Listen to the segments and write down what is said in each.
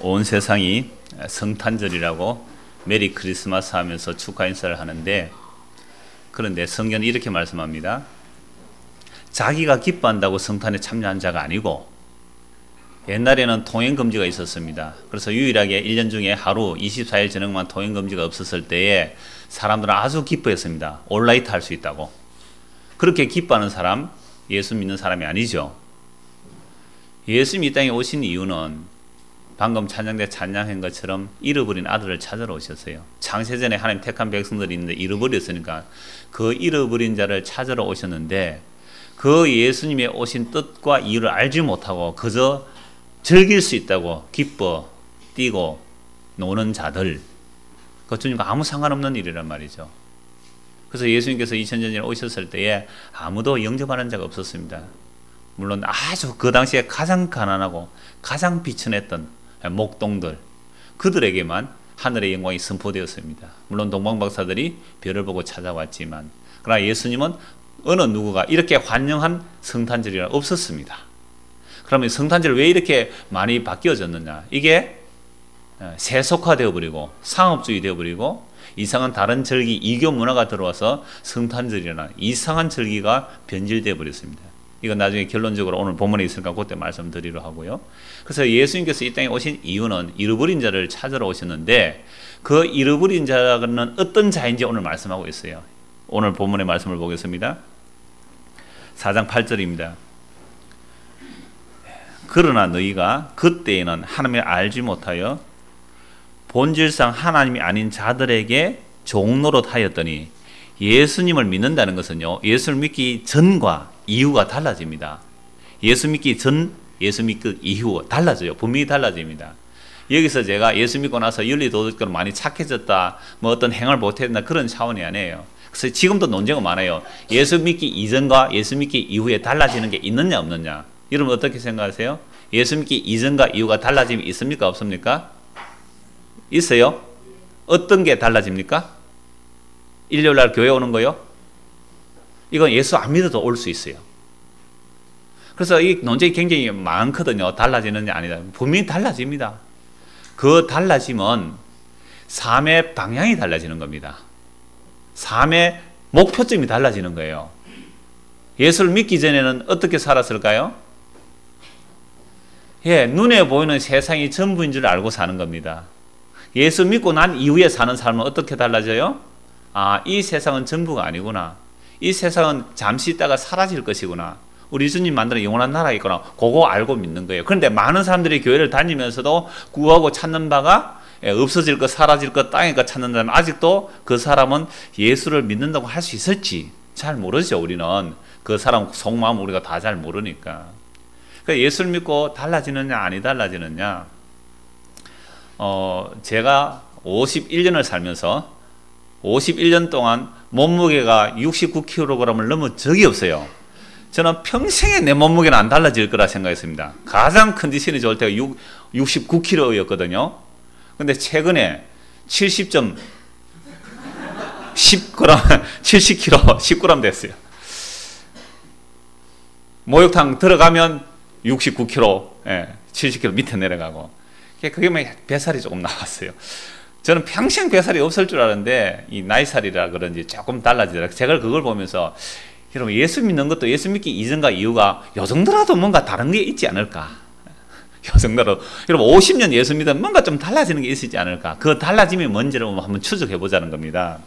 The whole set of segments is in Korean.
온 세상이 성탄절이라고 메리 크리스마스 하면서 축하 인사를 하는데, 그런데 성경은 이렇게 말씀합니다. 자기가 기뻐한다고 성탄에 참여한 자가 아니고, 옛날에는 통행금지가 있었습니다. 그래서 유일하게 1년 중에 하루 24일 저녁만 통행금지가 없었을 때에 사람들은 아주 기뻐했습니다. 올라이트 할 수 있다고. 그렇게 기뻐하는 사람, 예수 믿는 사람이 아니죠. 예수님이 이 땅에 오신 이유는 방금 찬양대 찬양한 것처럼 잃어버린 아들을 찾으러 오셨어요. 창세전에 하나님 택한 백성들이 있는데 잃어버렸으니까 그 잃어버린 자를 찾으러 오셨는데, 그 예수님의 오신 뜻과 이유를 알지 못하고 그저 즐길 수 있다고 기뻐 뛰고 노는 자들, 그 주님과 아무 상관없는 일이란 말이죠. 그래서 예수님께서 2000년 전에 오셨을 때에 아무도 영접하는 자가 없었습니다. 물론 아주 그 당시에 가장 가난하고 가장 비천했던 목동들, 그들에게만 하늘의 영광이 선포되었습니다. 물론 동방박사들이 별을 보고 찾아왔지만, 그러나 예수님은 어느 누구가 이렇게 환영한 성탄절이 없었습니다. 그러면 성탄절 왜 이렇게 많이 바뀌어졌느냐? 이게 세속화되어 버리고 상업주의 되어 버리고 이상한 다른 절기, 이교 문화가 들어와서 성탄절이라는 이상한 절기가 변질되어 버렸습니다. 이건 나중에 결론적으로 오늘 본문에 있으니까 그때 말씀드리려 하고요. 그래서 예수님께서 이 땅에 오신 이유는 잃어버린 자를 찾으러 오셨는데, 그 잃어버린 자는 어떤 자인지 오늘 말씀하고 있어요. 오늘 본문의 말씀을 보겠습니다. 4장 8절입니다. 그러나 너희가 그때에는 하나님을 알지 못하여 본질상 하나님이 아닌 자들에게 종노릇 하였더니, 예수님을 믿는다는 것은요, 예수를 믿기 전과 이후가 달라집니다. 예수 믿기 전, 예수 믿기 이후 달라져요. 분명히 달라집니다. 여기서 제가 예수 믿고 나서 윤리도덕적으로 많이 착해졌다, 뭐 어떤 행을 못했다, 그런 차원이 아니에요. 그래서 지금도 논쟁은 많아요. 예수 믿기 이전과 예수 믿기 이후에 달라지는 게 있느냐 없느냐. 여러분 어떻게 생각하세요? 예수 믿기 이전과 이후가 달라짐이 있습니까 없습니까? 있어요? 어떤 게 달라집니까? 일요일날 교회 오는 거요? 이건 예수 안 믿어도 올 수 있어요. 그래서 이 논쟁이 굉장히 많거든요. 달라지느냐 아니다. 분명히 달라집니다. 그 달라짐은 삶의 방향이 달라지는 겁니다. 삶의 목표점이 달라지는 거예요. 예수를 믿기 전에는 어떻게 살았을까요? 예, 눈에 보이는 세상이 전부인 줄 알고 사는 겁니다. 예수 믿고 난 이후에 사는 삶은 어떻게 달라져요? 아, 이 세상은 전부가 아니구나. 이 세상은 잠시 있다가 사라질 것이구나. 우리 주님 만드는 영원한 나라가 있구나. 그거 알고 믿는 거예요. 그런데 많은 사람들이 교회를 다니면서도 구하고 찾는 바가 없어질 것, 사라질 것, 땅의 것 찾는다면 아직도 그 사람은 예수를 믿는다고 할 수 있을지 잘 모르죠. 우리는 그 사람 속마음 우리가 다 잘 모르니까. 그러니까 예수를 믿고 달라지느냐 아니 달라지느냐. 제가 51년을 살면서 51년 동안 몸무게가 69kg을 넘은 적이 없어요. 저는 평생에 내 몸무게는 안 달라질 거라 생각했습니다. 가장 컨디션이 좋을 때가 69kg였거든요. 근데 최근에 70kg, 10g 됐어요. 목욕탕 들어가면 69kg, 70kg 밑에 내려가고. 그게 뱃살이 조금 나왔어요. 저는 평생 뱃살이 없을 줄 알았는데 이 나이살이라 그런지 조금 달라지더라고요. 제가 그걸 보면서 여러분 예수 믿는 것도 예수 믿기 이전과 이후가 요 정도라도 뭔가 다른 게 있지 않을까. 요 정도로 여러분 50년 예수 믿으면 뭔가 좀 달라지는 게 있지 않을까. 그 달라짐이 뭔지를 한번 추적해 보자는 겁니다.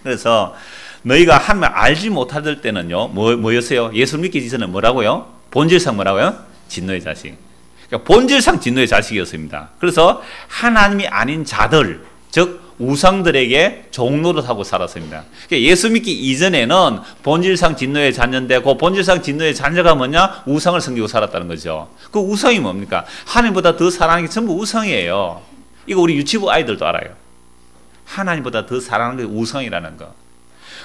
그래서 너희가 하나님을 알지 못할 때는요, 뭐였어요? 예수 믿기 전에는 뭐라고요? 본질상 뭐라고요? 진노의 자식. 본질상 진노의 자식이었습니다. 그래서 하나님이 아닌 자들, 즉 우상들에게 종노릇하고 살았습니다. 예수 믿기 이전에는 본질상 진노의 자녀인데, 그 본질상 진노의 자녀가 뭐냐? 우상을 섬기고 살았다는 거죠. 그 우상이 뭡니까? 하나님보다 더 사랑하는 게 전부 우상이에요. 이거 우리 유치부 아이들도 알아요. 하나님보다 더 사랑하는 게 우상이라는 거.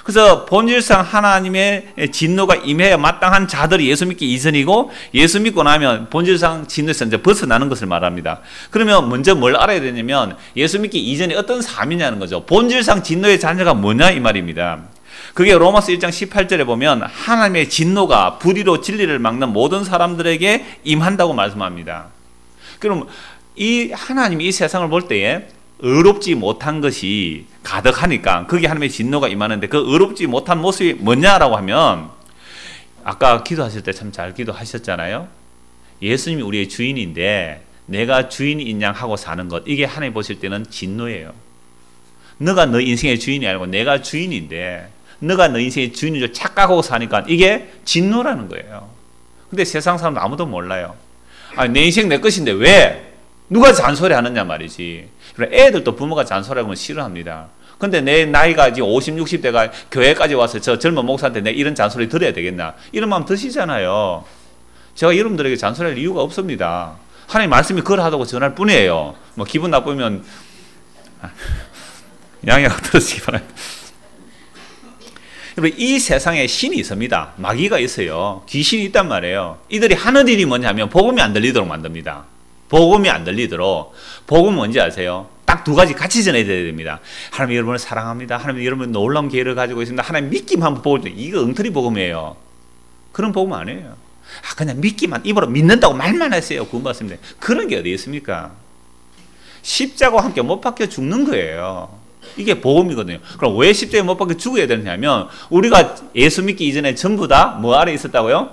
그래서 본질상 하나님의 진노가 임해야 마땅한 자들이 예수 믿기 이전이고, 예수 믿고 나면 본질상 진노에서 이제 벗어나는 것을 말합니다. 그러면 먼저 뭘 알아야 되냐면 예수 믿기 이전에 어떤 삶이냐는 거죠. 본질상 진노의 자녀가 뭐냐 이 말입니다. 그게 로마서 1장 18절에 보면 하나님의 진노가 불의로 진리를 막는 모든 사람들에게 임한다고 말씀합니다. 그럼 이 하나님이 이 세상을 볼 때에 의롭지 못한 것이 가득하니까 거기 하나님의 진노가 임하는데 그 의롭지 못한 모습이 뭐냐라고 하면 아까 기도하실 때 참 잘 기도하셨잖아요. 예수님이 우리의 주인인데 내가 주인인 양 하고 사는 것, 이게 하나님 보실 때는 진노예요. 너가 너 인생의 주인이 아니고 내가 주인인데 너가 너 인생의 주인인 줄 착각하고 사니까 이게 진노라는 거예요. 근데 세상 사람은 아무도 몰라요. 아니, 내 인생 내 것인데 왜? 누가 잔소리 하느냐 말이지. 애들도 부모가 잔소리하면 싫어합니다. 근데 내 나이가 이제 50, 60대가 교회까지 와서 저 젊은 목사한테 내가 이런 잔소리 들어야 되겠나? 이런 마음 드시잖아요. 제가 여러분들에게 잔소리할 이유가 없습니다. 하나님 말씀이 그러하다고 전할 뿐이에요. 뭐 기분 나쁘면 양해가 들으시기 바랍니다. 여러분, 이 세상에 신이 있습니다. 마귀가 있어요. 귀신이 있단 말이에요. 이들이 하는 일이 뭐냐면 복음이 안 들리도록 만듭니다. 복음이 안 들리도록. 복음은 뭔지 아세요? 딱 두 가지 같이 전해야 됩니다. 하나님 여러분을 사랑합니다. 하나님 여러분 놀라운 기회를 가지고 있습니다. 하나님 믿기만 하면 복을 줘. 이거 엉터리 복음이에요. 그런 복음 아니에요. 그냥 믿기만, 입으로 믿는다고 말만 했어요. 구원받습니다. 그런 게 어디 있습니까? 십자가와 함께 못 박혀 죽는 거예요. 이게 복음이거든요. 그럼 왜 십자가에 못 박혀 죽어야 되느냐면 우리가 예수 믿기 이전에 전부 다 뭐 아래 있었다고요?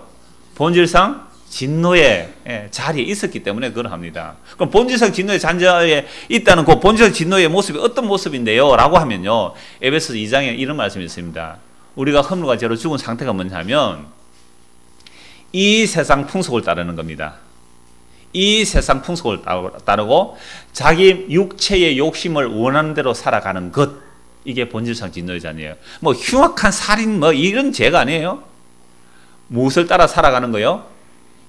본질상 진노의 자리에 있었기 때문에 그걸 합니다. 그럼 본질상 진노의 잔자에 있다는 그 본질상 진노의 모습이 어떤 모습인데요? 라고 하면요. 에베소 2장에 이런 말씀이 있습니다. 우리가 허물과 죄로 죽은 상태가 뭐냐면 이 세상 풍속을 따르는 겁니다. 이 세상 풍속을 따르고 자기 육체의 욕심을 원하는 대로 살아가는 것, 이게 본질상 진노의 잔이에요. 뭐 흉악한 살인 뭐 이런 죄가 아니에요. 무엇을 따라 살아가는 거요?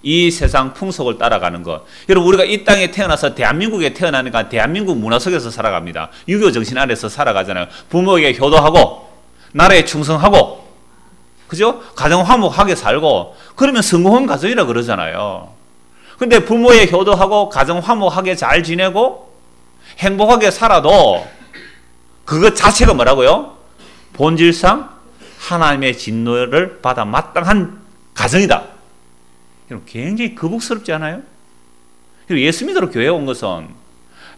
이 세상 풍속을 따라가는 것. 여러분, 우리가 이 땅에 태어나서 대한민국에 태어나니까 대한민국 문화 속에서 살아갑니다. 유교 정신 아래서 살아가잖아요. 부모에게 효도하고 나라에 충성하고, 그죠? 가정 화목하게 살고, 그러면 성공한 가정이라 그러잖아요. 근데 부모의 효도하고 가정 화목하게 잘 지내고 행복하게 살아도 그것 자체가 뭐라고요? 본질상 하나님의 진노를 받아 마땅한 가정이다. 여러분, 굉장히 거북스럽지 않아요? 예수 믿으러 교회에 온 것은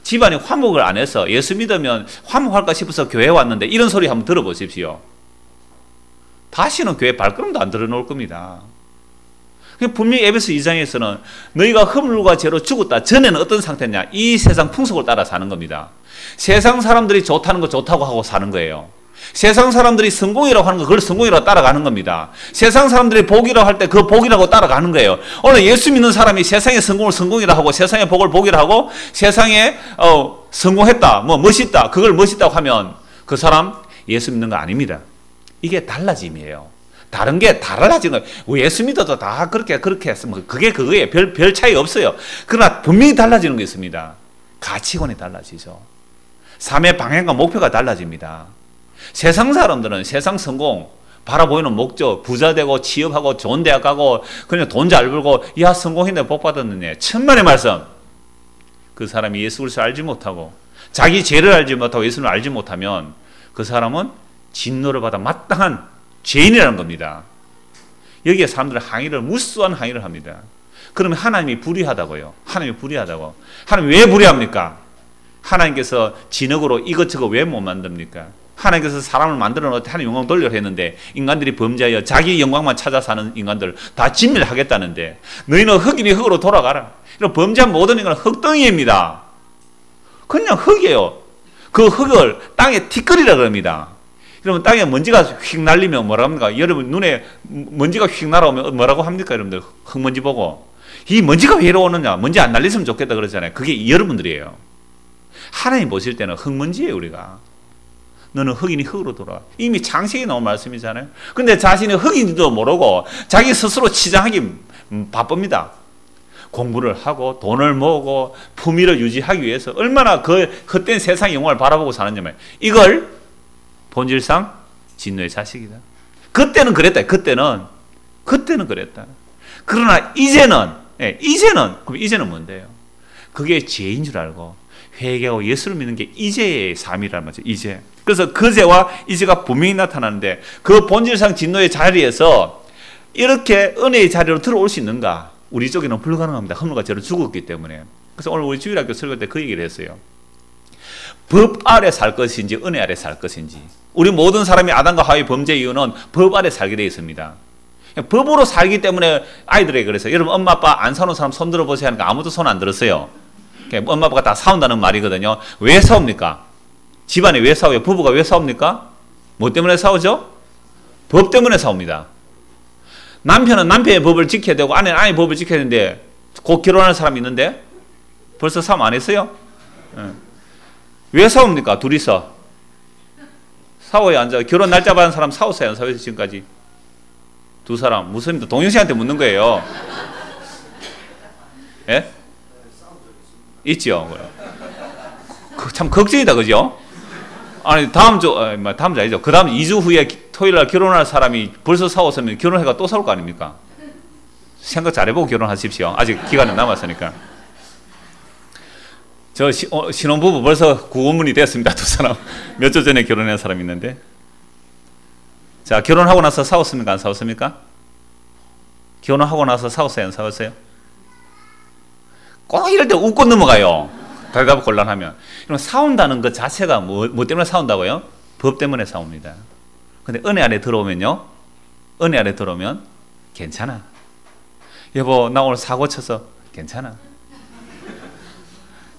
집안이 화목을 안 해서 예수 믿으면 화목할까 싶어서 교회에 왔는데 이런 소리 한번 들어보십시오. 다시는 교회 발걸음도 안 들어놓을 겁니다. 분명히 에베소 2장에서는 너희가 허물과 죄로 죽었다 전에는 어떤 상태냐? 이 세상 풍속을 따라 사는 겁니다. 세상 사람들이 좋다는 거 좋다고 하고 사는 거예요. 세상 사람들이 성공이라고 하는 거 그걸 성공이라고 따라가는 겁니다. 세상 사람들이 복이라고 할 때 그 복이라고 따라가는 거예요. 오늘 예수 믿는 사람이 세상의 성공을 성공이라고 하고 세상의 복을 복이라고 하고 세상에 성공했다, 뭐 멋있다, 그걸 멋있다고 하면 그 사람 예수 믿는 거 아닙니다. 이게 달라짐이에요. 다른 게 달라지는 거예요. 예수 믿어도 다 그렇게 했으면 그게 그거예요. 별 차이 없어요. 그러나 분명히 달라지는 게 있습니다. 가치관이 달라지죠. 삶의 방향과 목표가 달라집니다. 세상 사람들은 세상 성공, 바라보이는 목적, 부자 되고 취업하고 좋은 대학 가고 그냥 돈 잘 벌고 야 성공했네 복 받았느냐. 천만의 말씀. 그 사람이 예수 그리스도를 알지 못하고 자기 죄를 알지 못하고 예수를 알지 못하면 그 사람은 진노를 받아 마땅한 죄인이라는 겁니다. 여기에 사람들은 항의를 무수한 항의를 합니다. 그러면 하나님이 불의하다고요. 하나님이 불의하다고. 하나님 왜 불의합니까? 하나님께서 진흙으로 이것저것 왜 못 만듭니까? 하나님께서 사람을 만들어 놓을 때 하나님 영광 돌려고 했는데 인간들이 범죄하여 자기 영광만 찾아 사는 인간들 다 진멸하겠다는데 너희는 흙이니 흙으로 돌아가라. 이런 범죄한 모든 인간은 흙덩이입니다. 그냥 흙이에요. 그 흙을 땅에 티끌이라 그럽니다. 여러분 땅에 먼지가 휙 날리면 뭐라고 합니까? 여러분 눈에 먼지가 휙 날아오면 뭐라고 합니까? 여러분들 흙먼지 보고 이 먼지가 왜 이러느냐? 먼지 안 날렸으면 좋겠다 그러잖아요. 그게 여러분들이에요. 하나님 보실 때는 흙먼지예요. 우리가. 너는 흙이니 흙으로 돌아와. 이미 창세기에 나온 말씀이잖아요. 근데 자신이 흙인지도 모르고 자기 스스로 치장하기 바쁩니다. 공부를 하고 돈을 모으고 품위를 유지하기 위해서 얼마나 그 헛된 세상 영광을 바라보고 사느냐 말이에요. 이걸 본질상 진노의 자식이다. 그때는 그랬다. 그때는 그랬다. 그러나 이제는 그럼 이제는 뭔데요? 그게 죄인 줄 알고 회개하고 예수를 믿는 게 이제의 삶이란 말이죠. 이제. 그래서 그 죄와 이제가 분명히 나타나는데 그 본질상 진노의 자리에서 이렇게 은혜의 자리로 들어올 수 있는가? 우리 쪽에는 불가능합니다. 허물과 죄로 죽었기 때문에. 그래서 오늘 우리 주일학교 설교 때 그 얘기를 했어요. 법 아래 살 것인지 은혜 아래 살 것인지. 우리 모든 사람이 아담과 하와의 범죄 이유는 법 아래 살게 되어 있습니다. 법으로 살기 때문에 아이들에게 그래서 여러분 엄마 아빠 안 사는 사람 손 들어보세요 하니까 아무도 손 안 들었어요. 엄마 아빠가 다 싸운다는 말이거든요. 왜 싸웁니까? 집안이 왜 싸워요? 부부가 왜 싸웁니까? 뭐 때문에 싸우죠? 법 때문에 싸웁니다. 남편은 남편의 법을 지켜야 되고 아내는 아내의 법을 지켜야 되는데 곧 결혼하는 사람이 있는데 벌써 싸움 안 했어요? 왜 싸웁니까? 둘이서 싸워야 앉아. 결혼 날짜 받은 사람 싸웠어요? 안 싸웠어요? 지금까지 두 사람 무슨입니다. 동영씨한테 묻는 거예요. 예? 있죠. 참 걱정이다, 그죠? 아니 다음 주 아니죠. 그 다음 2주 후에 토요일날 결혼할 사람이 벌써 싸웠으면 결혼해가 또 싸울 거 아닙니까? 생각 잘해보고 결혼하십시오. 아직 기간은 남았으니까. 저 신혼부부 벌써 구원문이 됐습니다. 두 사람 몇 주 전에 결혼한 사람이 있는데, 자 결혼하고 나서 싸웠습니까? 안 싸웠습니까? 결혼하고 나서 싸웠어요? 안 싸웠어요? 꼭 이럴 때 웃고 넘어가요. 대답 곤란하면. 그럼 싸운다는 것 자체가 뭐 때문에 싸운다고요? 법 때문에 싸웁니다. 근데 은혜 안에 들어오면요, 은혜 안에 들어오면 괜찮아. 여보 나 오늘 사고 쳐서 괜찮아.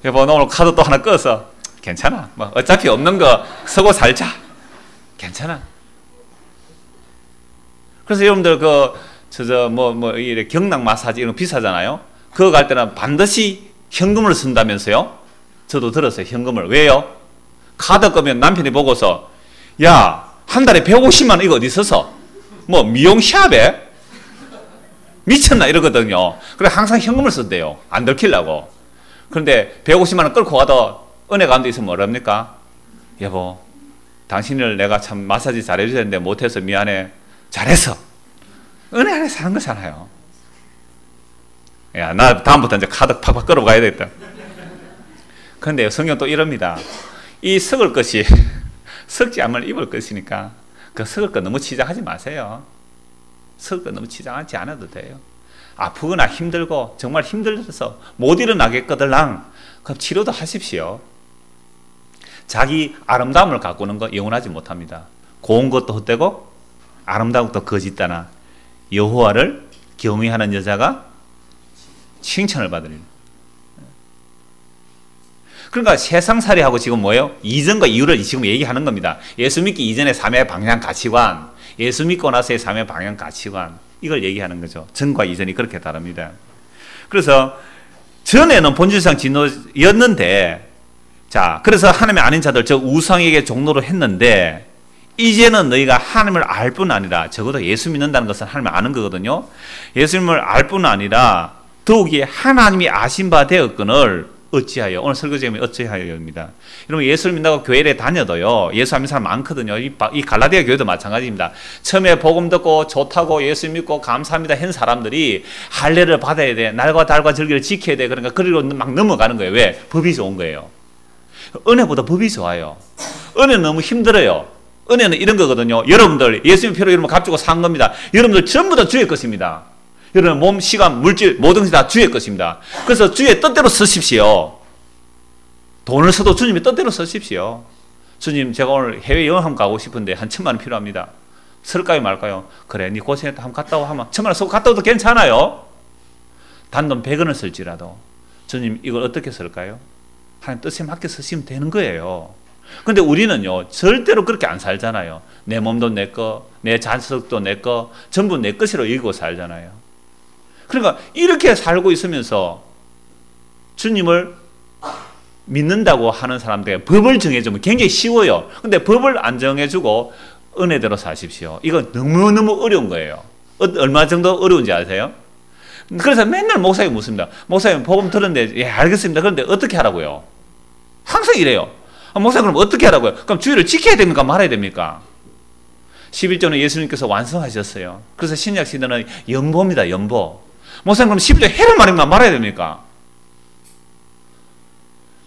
여보 나 오늘 카드 또 하나 꺼서 괜찮아. 뭐 어차피 없는 거 쓰고 살자. 괜찮아. 그래서 여러분들 이래 경락 마사지 이런 거 비싸잖아요. 그거 갈 때는 반드시 현금을 쓴다면서요? 저도 들었어요. 현금을. 왜요? 카드 끄면 남편이 보고서 야 한 달에 150만 원 이거 어디 있어서 뭐 미용샵에 미쳤나 이러거든요. 그래 항상 현금을 쓴대요. 안 들키려고. 그런데 150만 원 끌고 가도 은혜 가운데 있으면 뭐랍니까? 여보 당신을 내가 참 마사지 잘해줘야 되는데 못해서 미안해. 잘했어. 은혜 안에 사는 거잖아요. 야, 나 다음부터 이제 카드 팍팍 끌어가야 되겠다. 그런데 성경 또 이럽니다. 이 썩을 것이 썩지 않을 입을 것이니까 그 썩을 것 너무 치장하지 마세요. 썩을 것 너무 치장하지 않아도 돼요. 아프거나 힘들고 정말 힘들어서 못 일어나겠거들랑 그럼 치료도 하십시오. 자기 아름다움을 가꾸는 거 영원하지 못합니다. 고운 것도 헛되고 아름다운 것도 거짓다나 여호와를 경외하는 여자가 칭찬을 받으리라. 그러니까 세상살이하고 지금 뭐예요? 이전과 이후를 지금 얘기하는 겁니다. 예수 믿기 이전의 삶의 방향 가치관, 예수 믿고 나서의 삶의 방향 가치관, 이걸 얘기하는 거죠. 전과 이전이 그렇게 다릅니다. 그래서 전에는 본질상 진노였는데, 자 그래서 하나님의 아닌 자들 저 우상에게 종노를 했는데, 이제는 너희가 하나님을 알 뿐 아니라, 적어도 예수 믿는다는 것은 하나님을 아는 거거든요. 예수님을 알 뿐 아니라 더욱이 하나님이 아신 바 되었거늘 어찌하여, 오늘 설교 제목이 어찌하여입니다. 여러분 예수를 믿는다고 교회에 다녀도요, 예수 안 믿는 사람 많거든요. 이 갈라디아 교회도 마찬가지입니다. 처음에 복음 듣고 좋다고 예수 믿고 감사합니다 한 사람들이 할례를 받아야 돼, 날과 달과 절기를 지켜야 돼, 그러니까 그리고 막 넘어가는 거예요. 왜? 법이 좋은 거예요. 은혜보다 법이 좋아요. 은혜는 너무 힘들어요. 은혜는 이런 거거든요. 여러분들 예수님 피로 여러분 값주고 산 겁니다. 여러분들 전부 다 주의 것입니다. 여러분 몸, 시간, 물질 모든 것이 다 주의 것입니다. 그래서 주의 뜻대로 쓰십시오. 돈을 써도 주님의 뜻대로 쓰십시오. 주님 제가 오늘 해외 여행 한번 가고 싶은데 한 1,000만 원 필요합니다. 쓸까요 말까요? 그래 네 고생했다 한번 갔다 와 하면 1,000만 원 쓰고 갔다 와도 괜찮아요. 단돈 100원을 쓸지라도 주님 이걸 어떻게 쓸까요? 하나님 뜻에 맞게 쓰시면 되는 거예요. 근데 우리는요 절대로 그렇게 안 살잖아요. 내 몸도 내 거, 내 자식도 내 거, 전부 내 것으로 여기고 살잖아요. 그러니까 이렇게 살고 있으면서 주님을 믿는다고 하는 사람들에게 법을 정해주면 굉장히 쉬워요. 근데 법을 안 정해주고 은혜대로 사십시오. 이건 너무너무 어려운 거예요. 얼마 정도 어려운지 아세요? 그래서 맨날 목사님 묻습니다. 목사님 복음 들었는데 예 알겠습니다. 그런데 어떻게 하라고요? 항상 이래요. 목사님 그럼 어떻게 하라고요? 그럼 주의를 지켜야 됩니까? 말아야 됩니까? 11조는 예수님께서 완성하셨어요. 그래서 신약 시대는 연보입니다. 연보. 목사님 그럼 11조 해라 말아야 됩니까?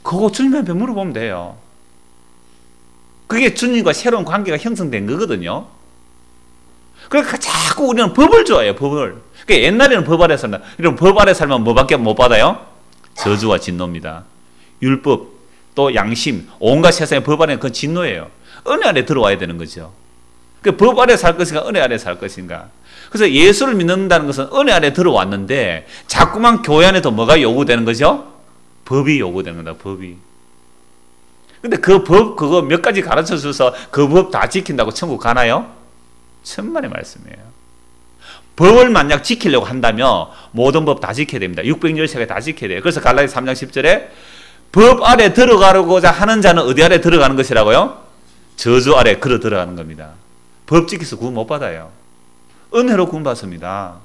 그거 주님한테 물어보면 돼요. 그게 주님과 새로운 관계가 형성된 거거든요. 그러니까 자꾸 우리는 법을 좋아해요. 법을. 그러니까 옛날에는 법 아래 살면, 이런 법 아래 살면 뭐밖에 못 받아요? 저주와 진노입니다. 율법, 또 양심, 온갖 세상의 법 안에 그 진노예요. 은혜 안에 들어와야 되는 거죠. 그 법 아래 살 것인가 은혜 아래 살 것인가. 그래서 예수를 믿는다는 것은 은혜 안에 들어왔는데 자꾸만 교회 안에도 뭐가 요구되는 거죠? 법이 요구되는 거다. 법이. 근데 그 법 그거 몇 가지 가르쳐 줘서 그 법 다 지킨다고 천국 가나요? 천만의 말씀이에요. 법을 만약 지키려고 한다면 모든 법 다 지켜야 됩니다. 613개 다 지켜야 돼요. 그래서 갈라디아 3장 10절에 법 아래 들어가고자 하는 자는 어디 아래 들어가는 것이라고요? 저주 아래 걸어 들어가는 겁니다. 법 지켜서 구원 못 받아요. 은혜로 구원 받습니다.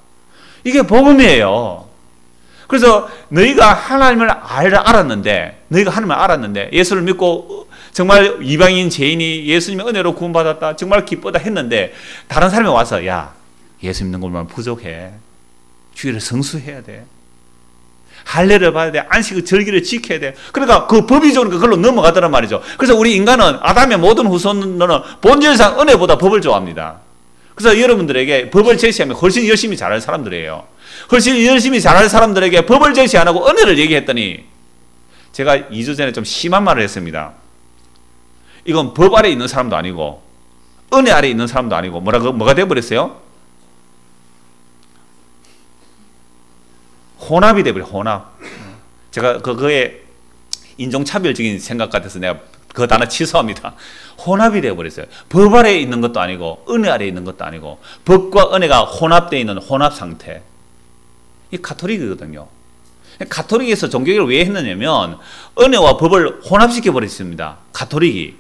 이게 복음이에요. 그래서 너희가 하나님을 알았는데, 너희가 하나님을 알았는데 예수를 믿고 정말 이방인 죄인이 예수님의 은혜로 구원 받았다, 정말 기쁘다 했는데 다른 사람이 와서 야, 예수 믿는 것만 부족해. 주일을 성수해야 돼. 할례를 봐야 돼. 안식을 절기를 지켜야 돼. 그러니까 그 법이 좋으니까 그걸로 넘어가더란 말이죠. 그래서 우리 인간은 아담의 모든 후손들은 본질상 은혜보다 법을 좋아합니다. 그래서 여러분들에게 법을 제시하면 훨씬 열심히 잘할 사람들이에요. 훨씬 열심히 잘할 사람들에게 법을 제시 안 하고 은혜를 얘기했더니 제가 2주 전에 좀 심한 말을 했습니다. 이건 법 아래 있는 사람도 아니고 은혜 아래 있는 사람도 아니고 뭐가 되어버렸어요? 혼합이 되어버려요. 혼합. 제가 그거에 인종차별적인 생각 같아서 내가 그 단어 취소합니다. 혼합이 되어버렸어요. 법 아래 있는 것도 아니고 은혜 아래 있는 것도 아니고 법과 은혜가 혼합되어 있는 혼합 상태. 이 가톨릭이거든요. 가톨릭에서 종교개혁을 왜 했느냐면 은혜와 법을 혼합시켜 버렸습니다. 가톨릭이.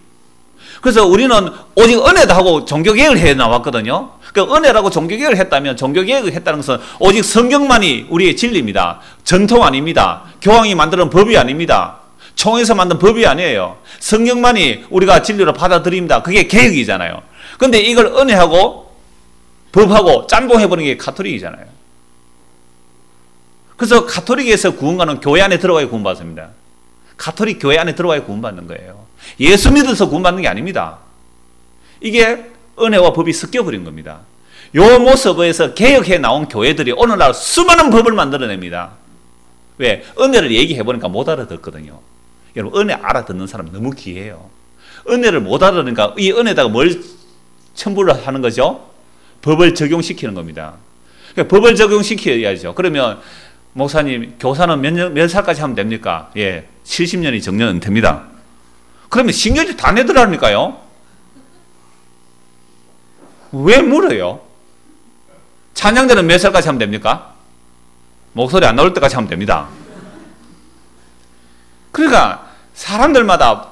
그래서 우리는 오직 은혜다 하고 종교개혁을 해 나왔거든요. 그러니까 은혜라고 종교개혁을 했다면 종교개혁을 했다는 것은 오직 성경만이 우리의 진리입니다. 전통 아닙니다. 교황이 만드는 법이 아닙니다. 총에서 만든 법이 아니에요. 성경만이 우리가 진리로 받아들입니다. 그게 개혁이잖아요. 그런데 이걸 은혜하고 법하고 짬뽕해버리는 게 가톨릭이잖아요. 그래서 가톨릭에서 구원가는 교회 안에 들어가야 구원받습니다. 가톨릭 교회 안에 들어가야 구원받는 거예요. 예수 믿어서 구원받는 게 아닙니다. 이게 은혜와 법이 섞여버린 겁니다. 요 모습에서 개혁해 나온 교회들이 오늘날 수많은 법을 만들어냅니다. 왜? 은혜를 얘기해보니까 못 알아듣거든요. 여러분, 은혜 알아듣는 사람 너무 귀해요. 은혜를 못 알아듣으니까 이 은혜에다가 뭘 첨부를 하는 거죠? 법을 적용시키는 겁니다. 그러니까 법을 적용시켜야죠. 그러면 목사님, 교사는 몇 살까지 하면 됩니까? 예, 70년이 정년 은퇴입니다. 그러면 신경질 다 내더라니까요. 왜 물어요? 찬양대는 몇 살까지 하면 됩니까? 목소리 안 나올 때까지 하면 됩니다. 그러니까 사람들마다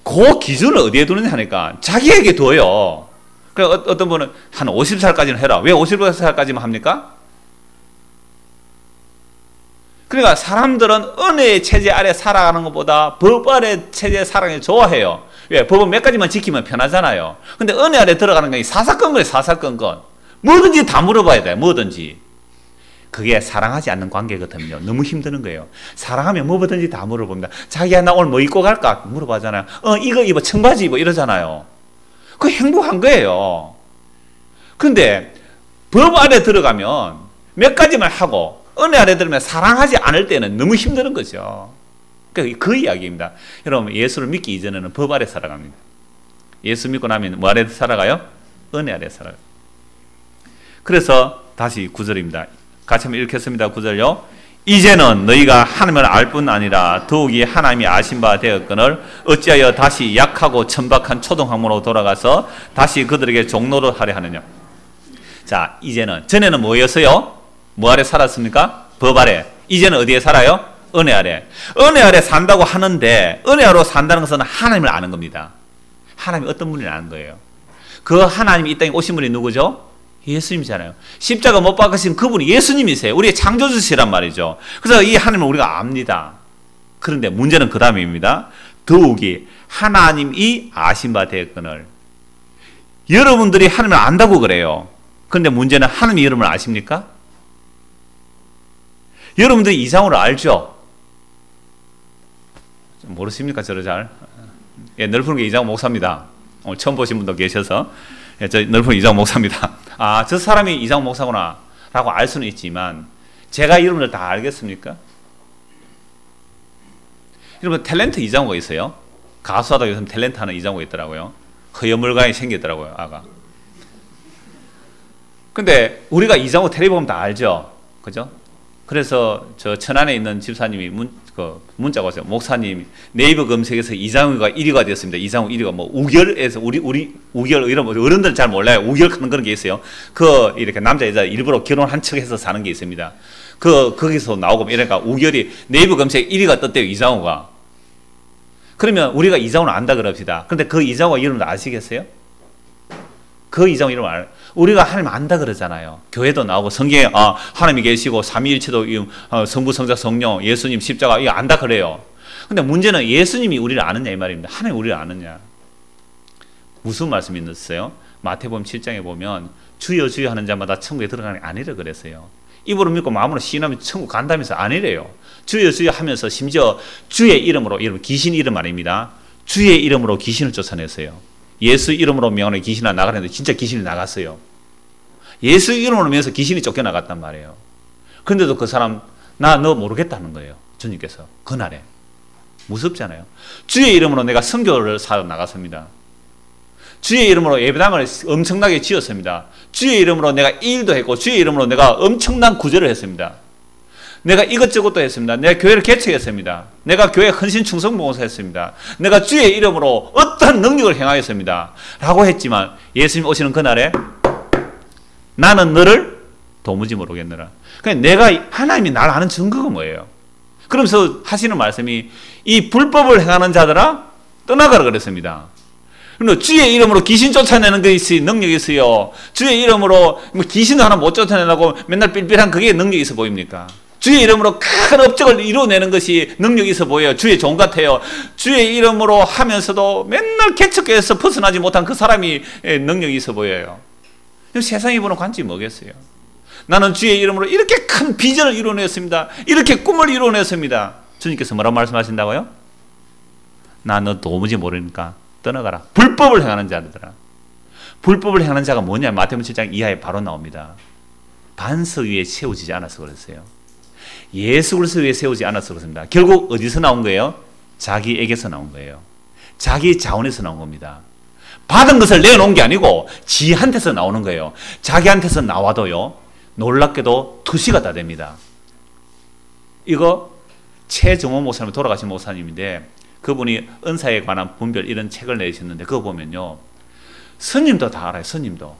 그 기준을 어디에 두느냐 하니까 자기에게 둬요. 그러니까 어떤 분은 한 50살까지는 해라. 왜 50살까지만 합니까? 그러니까 사람들은 은혜의 체제 아래 살아가는 것보다 법 아래 체제 살아가는 게 좋아해요. 왜? 법은 몇 가지만 지키면 편하잖아요. 근데 은혜 아래 들어가는 게 사사건건이에요. 사사건건. 뭐든지 다 물어봐야 돼요. 뭐든지. 그게 사랑하지 않는 관계거든요. 너무 힘드는 거예요. 사랑하면 뭐든지 다 물어봅니다. 자기야, 나 오늘 뭐 입고 갈까? 물어봐잖아요. 이거 입어, 청바지 입어, 이러잖아요. 그거 행복한 거예요. 근데 법 아래 들어가면 몇 가지만 하고 은혜 아래 들으면 사랑하지 않을 때는 너무 힘드는 거죠. 그 이야기입니다. 여러분, 예수를 믿기 이전에는 법 아래 살아갑니다. 예수 믿고 나면 뭐 아래 살아가요? 은혜 아래 살아가요. 그래서 다시 9절입니다. 같이 한번 읽겠습니다. 9절요. 이제는 너희가 하나님을 알 뿐 아니라 더욱이 하나님이 아신 바 되었거늘 어찌하여 다시 약하고 천박한 초등학문으로 돌아가서 다시 그들에게 종노릇 하려 하느냐. 자, 이제는, 전에는 뭐였어요? 뭐 아래 살았습니까? 법 아래. 이제는 어디에 살아요? 은혜 아래. 은혜 아래 산다고 하는데 은혜 아래로 산다는 것은 하나님을 아는 겁니다. 하나님이 어떤 분인지 아는 거예요. 그 하나님이 이 땅에 오신 분이 누구죠? 예수님이잖아요. 십자가 못 박으신 그분이 예수님이세요. 우리의 창조주시란 말이죠. 그래서 이 하나님을 우리가 압니다. 그런데 문제는 그 다음입니다. 더욱이 하나님이 아신 바 되었거늘. 여러분들이 하나님을 안다고 그래요. 그런데 문제는 하나님이 여러분을 아십니까? 여러분들이 이상으로 알죠? 모르십니까? 저를 잘? 예, 넓은 게 이장호 목사입니다. 오늘 처음 보신 분도 계셔서. 예, 저 넓은 이장호 목사입니다. 아, 저 사람이 이장호 목사구나 라고 알 수는 있지만 제가 여러분들 다 알겠습니까? 여러분 탤런트 이장호가 있어요. 가수하다 요즘 탤런트 하는 이장호가 있더라고요. 허여물가에 생겼더라고요, 아가. 근데 우리가 이장호 텔레비 보면 다 알죠, 그죠? 그래서 저 천안에 있는 집사님이 문자가 왔어요. 목사님, 네이버 검색에서 이장호가 1위가 되었습니다. 이장호 1위가 뭐 우결에서 우리 우결 이런 어른들 잘 몰라요. 우결하는 그런 게 있어요. 이렇게 남자 여자 일부러 결혼한 척해서 사는 게 있습니다. 거기서 나오고 이러니까 우결이 네이버 검색 1위가 떴대요, 이장호가. 그러면 우리가 이장호를 안다 그럽시다. 근데 그 이장호 이름을 아시겠어요? 그 이장호 이름을 알아요. 우리가 하나님 안다 그러잖아요. 교회도 나오고 성경에 하나님이 계시고 삼위일체도 성부 성자 성령 예수님 십자가 이거 안다 그래요. 근데 문제는 예수님이 우리를 아느냐 이 말입니다. 하나님 우리를 아느냐. 무슨 말씀이 있었어요? 마태복음 7장에 보면 주여 주여 하는 자마다 천국에 들어가는 게 아니라 그랬어요. 입으로 믿고 마음으로 시인하면 천국 간다면서 아니래요. 주여 주여 하면서 심지어 주의 이름으로, 여러분 귀신 이름 아닙니다. 주의 이름으로 귀신을 쫓아냈어요. 예수 이름으로 명하는 귀신이 나가는데 진짜 귀신이 나갔어요. 예수 이름으로 명해서 귀신이 쫓겨나갔단 말이에요. 그런데도 그 사람 나 너 모르겠다는 거예요. 주님께서 그날에. 무섭잖아요. 주의 이름으로 내가 선교를 사러 나갔습니다. 주의 이름으로 예배당을 엄청나게 지었습니다. 주의 이름으로 내가 이 일도 했고 주의 이름으로 내가 엄청난 구제를 했습니다. 내가 이것저것도 했습니다. 내가 교회를 개척했습니다. 내가 교회 헌신 충성 봉사했습니다. 내가 주의 이름으로 어떠한 능력을 행하였습니다. 라고 했지만 예수님 오시는 그날에 나는 너를 도무지 모르겠느라. 내가 하나님이 나를 아는 증거가 뭐예요? 그러면서 하시는 말씀이 이 불법을 행하는 자들아 떠나가라 그랬습니다. 주의 이름으로 귀신 쫓아내는 것이 능력이 있어요. 주의 이름으로 귀신을 하나 못 쫓아내려고 맨날 삘삘한 그게 능력이 있어 보입니까? 주의 이름으로 큰 업적을 이루어내는 것이 능력이 있어 보여요. 주의 종 같아요. 주의 이름으로 하면서도 맨날 개척교회에서 벗어나지 못한 그 사람이 능력이 있어 보여요. 세상이 보는 관점이 뭐겠어요? 나는 주의 이름으로 이렇게 큰 비전을 이루어냈습니다. 이렇게 꿈을 이루어냈습니다. 주님께서 뭐라고 말씀하신다고요? 나 너 도무지 모르니까 떠나가라. 불법을 행하는 자들아. 불법을 행하는 자가 뭐냐? 마태복음 7장 이하에 바로 나옵니다. 반석 위에 세워지지 않아서 그랬어요. 예수 그리스도 위에 세우지 않아서 그렇습니다. 결국 어디서 나온 거예요? 자기에게서 나온 거예요. 자기 자원에서 나온 겁니다. 받은 것을 내어놓은 게 아니고 지한테서 나오는 거예요. 자기한테서 나와도요, 놀랍게도 투시가 다 됩니다. 이거 최정호 목사님, 돌아가신 목사님인데 그분이 은사에 관한 분별 이런 책을 내셨는데 그거 보면요, 스님도 다 알아요. 스님도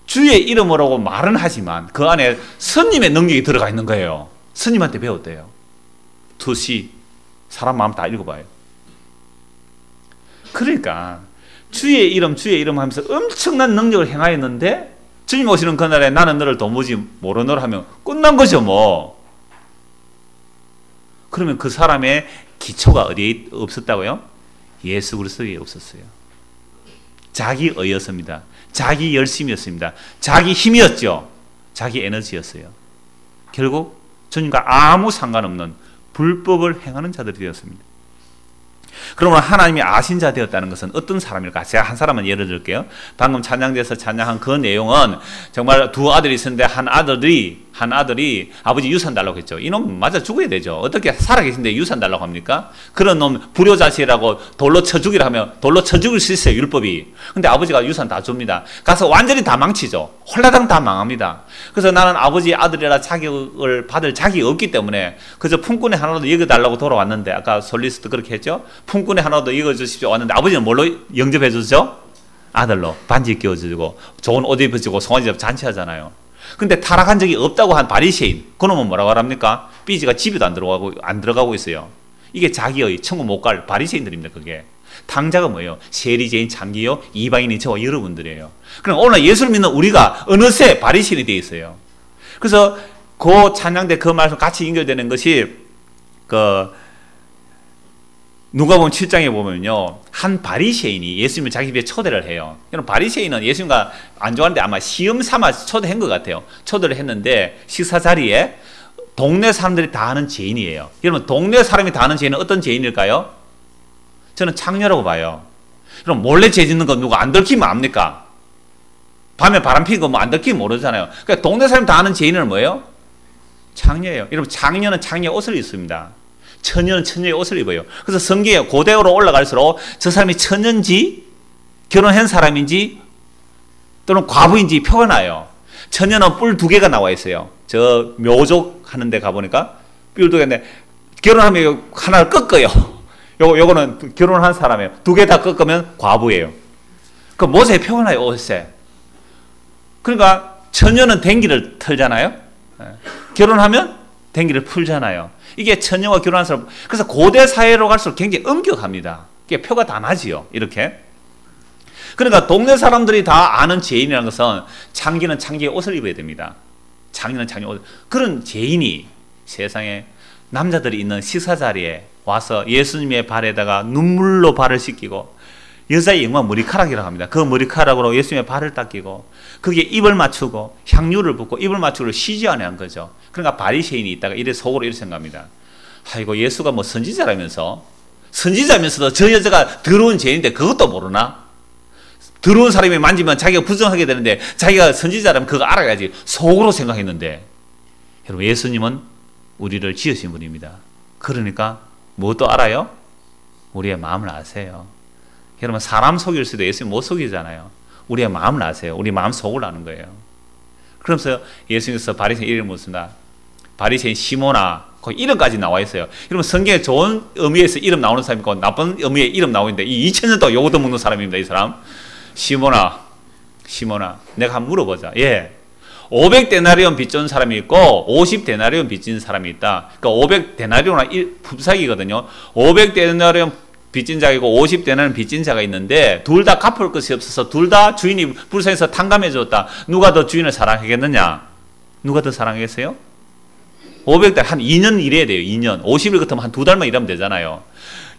주의 이름으로 말은 하지만 그 안에 스님의 능력이 들어가 있는 거예요. 스님한테 배웠대요. 투시, 사람 마음 다 읽어봐요. 그러니까 주의 이름 하면서 엄청난 능력을 행하였는데 주님 오시는 그날에 나는 너를 도무지 모르노라 하면 끝난 거죠 뭐. 그러면 그 사람의 기초가 어디에 없었다고요? 예수 그리스도에 없었어요. 자기 의였습니다. 자기 열심이었습니다. 자기 힘이었죠. 자기 에너지였어요. 결국 주님과 아무 상관없는 불법을 행하는 자들이 되었습니다. 그러면 하나님이 아신 자 되었다는 것은 어떤 사람일까? 제가 한 사람은 예를 들게요. 방금 찬양대에서 찬양한 그 내용은 정말 두 아들이 있었는데 한 아들이 아버지 유산 달라고 했죠. 이놈 맞아 죽어야 되죠. 어떻게 살아계신데 유산 달라고 합니까? 그런 놈 불효자식이라고 돌로 쳐 죽이라 하면 돌로 쳐 죽일 수 있어요, 율법이. 근데 아버지가 유산 다 줍니다. 가서 완전히 다 망치죠. 홀라당 다 망합니다. 그래서 나는 아버지 아들이라 자격을 받을 자격이 없기 때문에 그저 품꾼에 하나라도 읽어달라고 돌아왔는데, 아까 솔리스트 그렇게 했죠. 품꾼에 하나라도 읽어주십시오 왔는데 아버지는 뭘로 영접해 주죠? 아들로 반지 끼워주고 좋은 옷 입혀주고 송아지 잔치하잖아요. 근데 타락한 적이 없다고 한 바리새인, 그놈은 뭐라고 합니까? 삐지가 집에도 안 들어가고 있어요. 이게 자기의 천국 못 갈 바리새인들입니다. 그게 탕자가 뭐예요? 세리제인, 창기요, 이방인이 저와 여러분들이에요. 그럼 오늘 예수를 믿는 우리가 어느새 바리새인이 되어 있어요. 그래서 그 찬양대 그 말씀 같이 연결되는 것이 누가복음 7장에 보면요, 한 바리새인이 예수님을 자기 집에 초대를 해요. 여러분, 바리새인은 예수님과 안 좋아하는데 아마 시험 삼아 초대한 것 같아요. 초대를 했는데 식사 자리에 동네 사람들이 다 아는 죄인이에요. 여러분, 동네 사람이 다 아는 죄인은 어떤 죄인일까요? 저는 창녀라고 봐요. 그럼 몰래 죄 짓는 거 누가 안 들키면 압니까? 밤에 바람 피는 거 뭐 안 들키면 모르잖아요. 그러니까 동네 사람이 다 아는 죄인은 뭐예요? 창녀예요. 여러분, 창녀는 창녀 옷을 입습니다. 처녀는 처녀의 옷을 입어요. 그래서 성경에 고대로 올라갈수록 저 사람이 처녀인지 결혼한 사람인지 또는 과부인지 표가 나요. 처녀는 뿔 2개가 나와 있어요. 저 묘족 하는 데 가보니까 뿔 2개인데 결혼하면 하나를 꺾어요. 요거는 결혼한 사람이에요. 2개 다 꺾으면 과부예요. 그 모세에 표가 나요. 옷에. 그러니까 처녀는 댕기를 털잖아요. 결혼하면 댕기를 풀잖아요. 이게 처녀와 결혼한 사람. 그래서 고대 사회로 갈수록 굉장히 엄격합니다. 이게 표가 다 나지요. 이렇게. 그러니까 동네 사람들이 다 아는 죄인이라는 것은 창기는 창기의 옷을 입어야 됩니다. 창기는 창기의 옷. 그런 죄인이 세상에 남자들이 있는 식사 자리에 와서 예수님의 발에다가 눈물로 발을 씻기고, 여자의 영광 머리카락이라고 합니다. 그 머리카락으로 예수님의 발을 닦이고, 거기에 입을 맞추고 향유를 붓고 입을 맞추고 쉬지 않은 거죠. 그러니까 바리새인이 있다가 이래 속으로 이렇게 생각합니다. 아이고, 예수가 뭐 선지자라면서도 저 여자가 더러운 죄인인데 그것도 모르나? 더러운 사람이 만지면 자기가 부정하게 되는데 자기가 선지자라면 그거 알아야지. 속으로 생각했는데, 여러분, 예수님은 우리를 지으신 분입니다. 그러니까 무엇도 알아요? 우리의 마음을 아세요. 여러분, 사람 속일 수도 예수님 못 속이잖아요. 우리의 마음을 아세요. 우리 마음 속을 아는 거예요. 그러면서 예수님께서 바리새인 이름을 묻습니다. 바리새인 시몬아, 그 이름까지 나와 있어요. 여러분, 성경에 좋은 의미에서 이름 나오는 사람이 있고 나쁜 의미의 이름 나오는데 이 2000년 동안 요거도 묻는 사람입니다. 이 사람. 시몬아, 내가 한번 물어보자. 예. 500데나리온 빚진 사람이 있고 50데나리온 빚진 사람이 있다. 그러니까 500데나리온은 품삯이거든요. 500데나리온 빚진 자이고 50데나리온 빚진 자가 있는데 둘 다 갚을 것이 없어서 둘 다 주인이 불쌍해서 탕감해 줬다. 누가 더 주인을 사랑하겠느냐? 누가 더 사랑하겠어요? 500달 한 2년 일해야 돼요. 2년. 50일 같으면 한 2달만 일하면 되잖아요.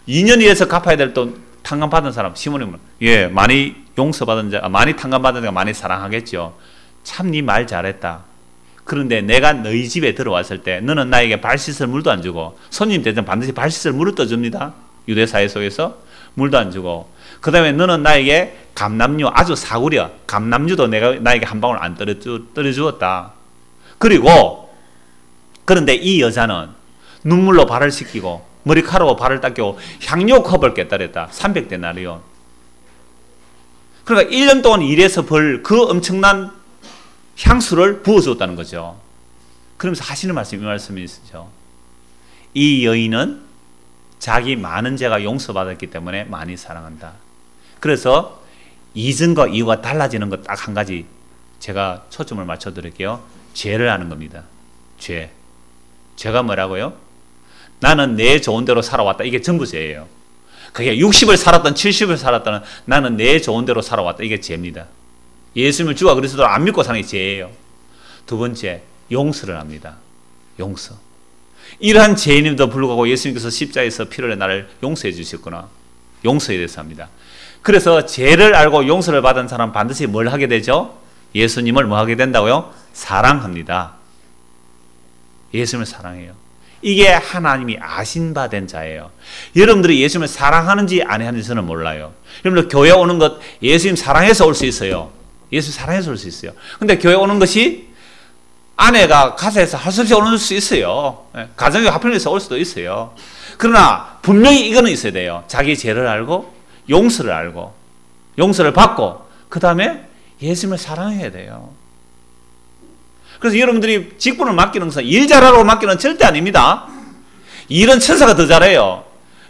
2년 일해서 갚아야 될 돈 탕감받은 사람, 시몬이면 예, 많이 용서받은 자, 많이 탕감받은 자가 많이 사랑하겠죠. 참 네 말 잘했다. 그런데 내가 너희 집에 들어왔을 때 너는 나에게 발 씻을 물도 안 주고, 손님 되면 반드시 발 씻을 물을 떠줍니다. 유대사회 속에서 물도 안 주고, 그 다음에 너는 나에게 감람류, 아주 사구려 감람류도 나에게 한 방울 안 떨어주었다. 그런데 이 여자는 눈물로 발을 씻기고 머리카락으로 발을 닦이고 향료컵을 깨달았다. 300데나리온. 그러니까 1년 동안 일해서 벌 그 엄청난 향수를 부어줬다는 거죠. 그러면서 하시는 말씀이 이 말씀이시죠. 이 여인은 자기 많은 죄가 용서받았기 때문에 많이 사랑한다. 그래서 이전과 이후가 달라지는 것 딱 한 가지 제가 초점을 맞춰드릴게요. 죄를 아는 겁니다. 죄가 뭐라고요? 나는 내 좋은 대로 살아왔다. 이게 전부 죄예요. 그게 60을 살았던 70을 살았던 나는 내 좋은 대로 살아왔다. 이게 죄입니다. 예수님을 주가 그리스도를 안 믿고 사는 게 죄예요. 두 번째, 용서를 합니다. 용서. 이러한 죄인임에도 불구하고 예수님께서 십자가에서 피를 흘려 나를 용서해 주셨구나. 용서에 대해서 합니다. 그래서 죄를 알고 용서를 받은 사람은 반드시 뭘 하게 되죠? 예수님을 뭐 하게 된다고요? 사랑합니다. 예수님을 사랑해요. 이게 하나님이 아신 바 된 자예요. 여러분들이 예수님을 사랑하는지 안 하는지 저는 몰라요. 여러분들 교회 오는 것 예수님 사랑해서 올 수 있어요. 예수 사랑해서 올 수 있어요. 근데 교회 오는 것이 아내가 가사에서 할 수 없이 오는 수 있어요. 가정이 하필해서 올 수도 있어요. 그러나 분명히 이거는 있어야 돼요. 자기 죄를 알고 용서를 받고 그 다음에 예수님을 사랑해야 돼요. 그래서 여러분들이 직분을 맡기는 것은 일 잘하라고 맡기는 절대 아닙니다. 일은 천사가 더 잘해요.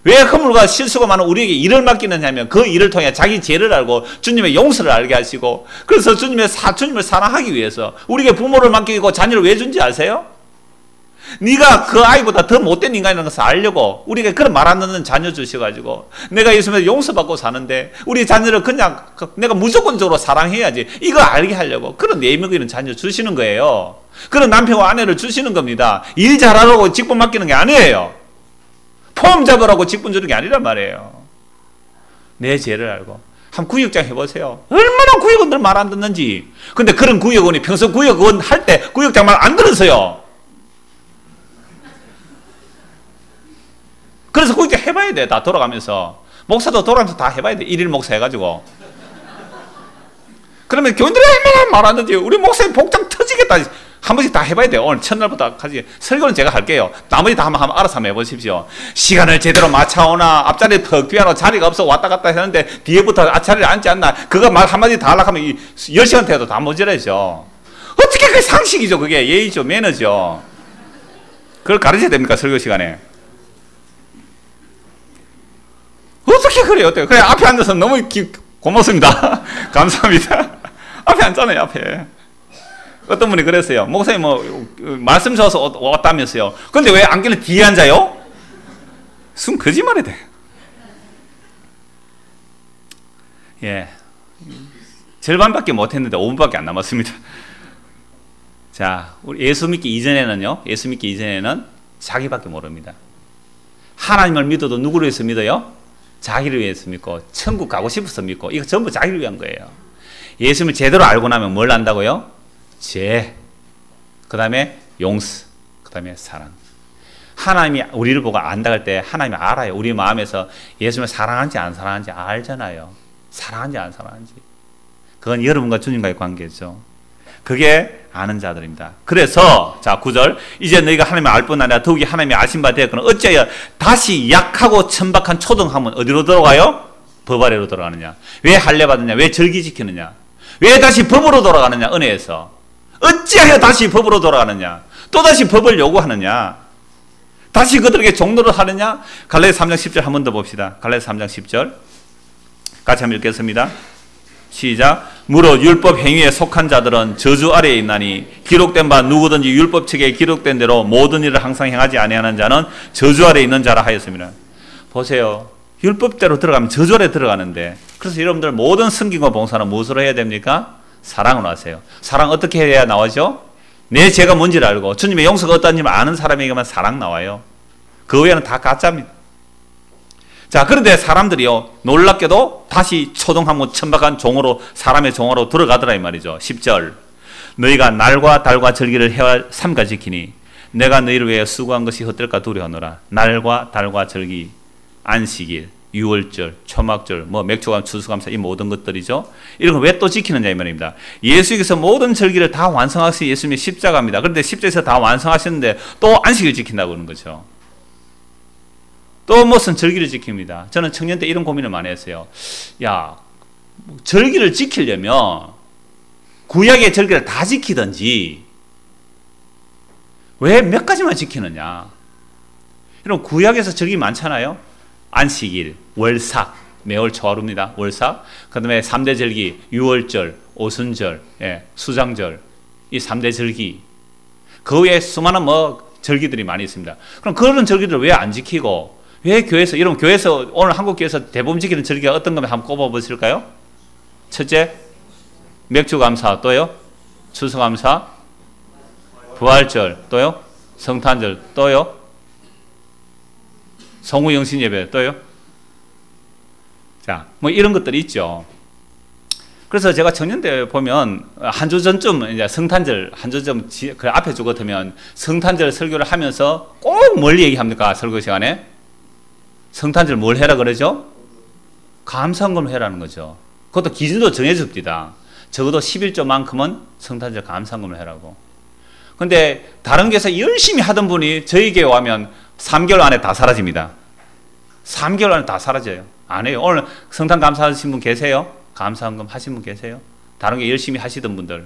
왜 허물과 실수가 많은 우리에게 일을 맡기느냐 하면 그 일을 통해 자기 죄를 알고 주님의 용서를 알게 하시고, 그래서 주님을 사랑하기 위해서 우리에게 부모를 맡기고 자녀를 왜 준지 아세요? 네가 그 아이보다 더 못된 인간이라는 것을 알려고 우리에게 그런 말 안 듣는 자녀 주셔가지고 내가 예수님을 용서받고 사는데 우리 자녀를 그냥 내가 무조건적으로 사랑해야지 이거 알게 하려고 그런 내면 있는 자녀 주시는 거예요. 그런 남편과 아내를 주시는 겁니다. 일 잘하라고 직분 맡기는 게 아니에요. 폼 잡으라고 직분 주는 게 아니란 말이에요. 내 죄를 알고. 한 구역장 해보세요. 얼마나 구역원들 말 안 듣는지. 근데 그런 구역원이 평소 구역원 할 때 구역장 말 안 들었어요. 그래서 구역장 해봐야 돼. 다 돌아가면서. 목사도 돌아가면서 다 해봐야 돼. 일일 목사 해가지고. 그러면 교인들이 얼마나 말 안 듣지. 우리 목사님 복장 터지겠다. 한 번씩 다 해봐야 돼요. 오늘 첫날부터 까지. 설교는 제가 할게요. 나머지 다 한번 알아서 한번 해보십시오. 시간을 제대로 맞춰오나, 앞자리에 턱 뛰어나 자리가 없어 왔다 갔다 했는데 뒤에부터 앞자리를 앉지 않나. 그거 말 한마디 다 하려고 하면 10시간 돼도 다 모자라죠. 어떻게 그게 상식이죠. 그게 예의죠. 매너죠. 그걸 가르쳐야 됩니까? 설교 시간에. 어떻게 그래요? 어때요? 그래, 앞에 앉아서 너무 고맙습니다. 감사합니다. 앞에 앉잖아요, 앞에. 어떤 분이 그랬어요. 목사님 말씀 줘서 왔다면서요. 근데 왜 안길래 뒤에 앉아요? 순 거짓말이 돼. 예. 절반밖에 못했는데 5분밖에 안 남았습니다. 자, 우리 예수 믿기 이전에는 자기밖에 모릅니다. 하나님을 믿어도 누구를 위해서 믿어요? 자기를 위해서 믿고, 천국 가고 싶어서 믿고, 이거 전부 자기를 위한 거예요. 예수님을 제대로 알고 나면 뭘 안다고요? 죄, 그 다음에 용서, 그 다음에 사랑. 하나님이 우리를 보고 안다 할 때 하나님이 알아요. 우리 마음에서 예수님을 사랑하는지 안 사랑하는지 알잖아요. 사랑하는지 안 사랑하는지. 그건 여러분과 주님과의 관계죠. 그게 아는 자들입니다. 그래서 자 9절 이제 너희가 하나님을 알 뿐 아니라 더욱이 하나님이 아신 바 되었거나 어찌하여 다시 약하고 천박한 초등하면 어디로 들어가요? 법 아래로 돌아가느냐. 왜 할례 받느냐. 왜 절기 지키느냐. 왜 다시 법으로 돌아가느냐. 은혜에서. 어찌하여 다시 법으로 돌아가느냐. 또다시 법을 요구하느냐. 다시 그들에게 종노릇 하느냐. 갈라디아 3장 10절 한 번 더 봅시다. 갈라디아 3장 10절 같이 한번 읽겠습니다. 시작. 무릇 율법 행위에 속한 자들은 저주 아래에 있나니 기록된 바 누구든지 율법 책에 기록된 대로 모든 일을 항상 행하지 아니하는 자는 저주 아래에 있는 자라 하였습니다. 보세요. 율법대로 들어가면 저주 아래에 들어가는데, 그래서 여러분들 모든 섬김과 봉사는 무엇으로 해야 됩니까? 사랑으로 하세요. 사랑 어떻게 해야 나오죠? 내 죄가 뭔지를 알고 주님의 용서가 어떠한지 아는 사람에게만 사랑 나와요. 그 외에는 다 가짜입니다. 자, 그런데 사람들이요, 놀랍게도 다시 초동하고 천박한 종으로, 사람의 종으로 들어가더라 이 말이죠. 10절. 너희가 날과 달과 절기를 해와 삼가 지키니 내가 너희를 위해 수고한 것이 헛될까 두려워하노라. 날과 달과 절기, 안식일, 유월절, 초막절, 맥주감, 추수감사 이 모든 것들이죠. 이런 걸 왜 또 지키느냐 이 말입니다. 예수께서 모든 절기를 다 완성하신 예수님의 십자가입니다. 그런데 십자가에서 다 완성하셨는데 또 안식일 지킨다고 그러는 거죠. 또 무슨 절기를 지킵니다. 저는 청년 때 이런 고민을 많이 했어요. 야, 절기를 지키려면 구약의 절기를 다 지키든지 왜 몇 가지만 지키느냐. 여러분 구약에서 절기 많잖아요. 안식일, 월삭, 매월 초하루입니다. 월삭. 그 다음에 3대 절기, 유월절, 오순절, 수장절, 이 3대 절기. 그 외에 수많은 절기들이 많이 있습니다. 그럼 그런 절기들을 왜 안 지키고 왜 교회에서, 여러분 교회에서 오늘 한국 교회에서 대부분 지키는 절기가 어떤 거면 한번 꼽아보실까요? 첫째, 맥주감사, 또요? 추수감사, 부활절, 또요? 성탄절, 또요? 성우영신예배, 또요? 자, 이런 것들이 있죠. 그래서 제가 청년 때 보면 한 주 전쯤 이제 성탄절 한 주 전 그 앞에 주 같으면 성탄절 설교를 하면서 꼭 뭘 얘기합니까? 설교 시간에? 성탄절 뭘 해라 그러죠? 감사헌금 해라는 거죠. 그것도 기준도 정해줍니다. 적어도 11조만큼은 성탄절 감사헌금을 해라고. 근데 다른 교회에서 열심히 하던 분이 저희 교회 오면 3개월 안에 다 사라집니다. 3개월 안에 다 사라져요. 안 해요. 오늘 성탄 감사하신 분 계세요? 감사헌금 하신 분 계세요? 다른 게 열심히 하시던 분들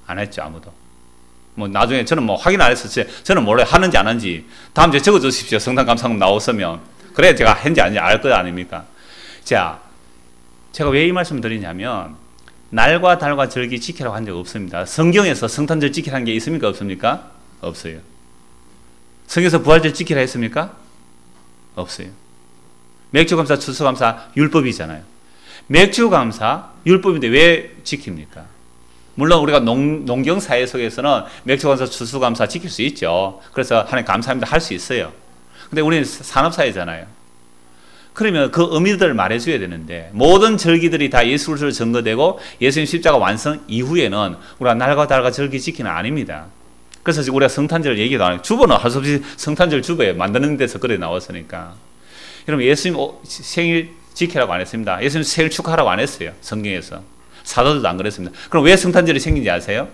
안 했죠. 아무도. 나중에 저는 확인 안 했었어요. 저는 몰라요. 하는지 안 하는지. 다음 주에 적어 주십시오. 성탄 감사헌금 나왔으면. 그래야 제가 했는지 아닌지 알 거 아닙니까? 자, 제가 왜 이 말씀을 드리냐면 날과 달과 절기 지키라고 한 적 없습니다. 성경에서 성탄절 지키라는 게 있습니까? 없습니까? 없어요. 성경에서 부활절 지키라 했습니까? 없어요. 맥주감사, 추수감사 율법이잖아요. 맥주감사 율법인데 왜 지킵니까? 물론 우리가 농경사회 속에서는 맥주감사, 추수감사 지킬 수 있죠. 그래서 하나님 감사합니다 할 수 있어요. 근데 우리는 산업사회잖아요. 그러면 그 의미들을 말해줘야 되는데 모든 절기들이 다 예수 그리스도로 증거되고 예수님 십자가 완성 이후에는 우리가 날과 달과 절기 지키는 아닙니다. 그래서 지금 우리가 성탄절 얘기도 안 해요. 주보는 할 수 없이 성탄절 주보에 만드는 데서 그래 나왔으니까. 여러분 예수님 생일 지키라고 안 했습니다. 예수님 생일 축하하라고 안 했어요. 성경에서. 사도들도 안 그랬습니다. 그럼 왜 성탄절이 생긴지 아세요?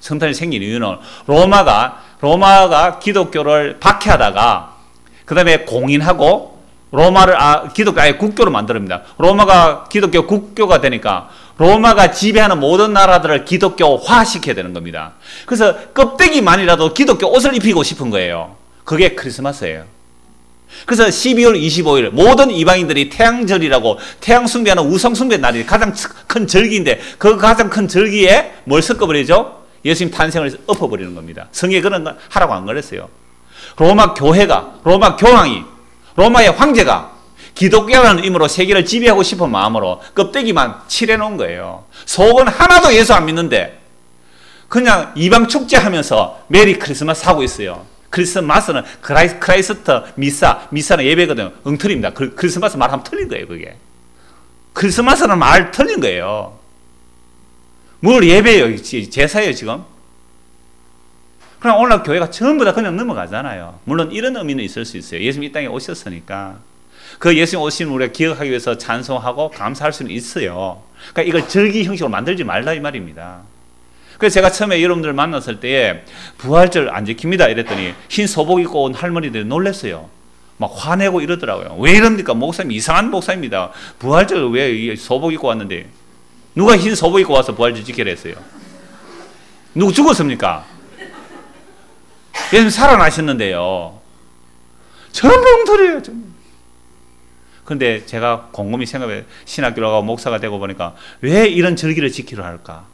성탄이 생긴 이유는 로마가 기독교를 박해하다가 그 다음에 공인하고 기독교 아예 국교로 만듭니다. 로마가 기독교 국교가 되니까 로마가 지배하는 모든 나라들을 기독교화 시켜야 되는 겁니다. 그래서 껍데기만이라도 기독교 옷을 입히고 싶은 거예요. 그게 크리스마스예요. 그래서 12월 25일 모든 이방인들이 태양절이라고 태양 숭배하는 우상 숭배 날이 가장 큰 절기인데 그 가장 큰 절기에 뭘 섞어버리죠? 예수님 탄생을 엎어버리는 겁니다. 성경에 그런 거 하라고 안 그랬어요. 로마 교회가, 로마 교황이, 로마의 황제가 기독교라는 의미로 세계를 지배하고 싶은 마음으로 껍데기만 칠해놓은 거예요. 속은 하나도 예수 안 믿는데 그냥 이방 축제하면서 메리 크리스마스 하고 있어요. 크리스마스는 크라이스트 미사는 예배거든요. 엉터리입니다. 크리스마스 말하면 틀린 거예요. 그게 크리스마스는 말 틀린 거예요. 뭘 예배예요? 제사예요 지금? 그럼 오늘 교회가 전부 다 그냥 넘어가잖아요. 물론 이런 의미는 있을 수 있어요. 예수님 이 땅에 오셨으니까 그 예수님 오신 우리가 기억하기 위해서 찬송하고 감사할 수는 있어요. 그러니까 이걸 절기 형식으로 만들지 말라 이 말입니다. 그래서 제가 처음에 여러분들 만났을 때에 부활절 안 지킵니다 이랬더니 흰 소복 입고 온 할머니들이 놀랐어요. 막 화내고 이러더라고요. 왜 이럽니까? 목사님 이상한 목사입니다. 부활절 왜 소복 입고 왔는데 누가 흰 소복 입고 와서 부활절 지키라 했어요? 누구 죽었습니까? 예수님 살아나셨는데요. 전부 엉터리예요. 그런데 제가 곰곰이 생각해 신학교로 가고 목사가 되고 보니까 왜 이런 절기를 지키려 할까?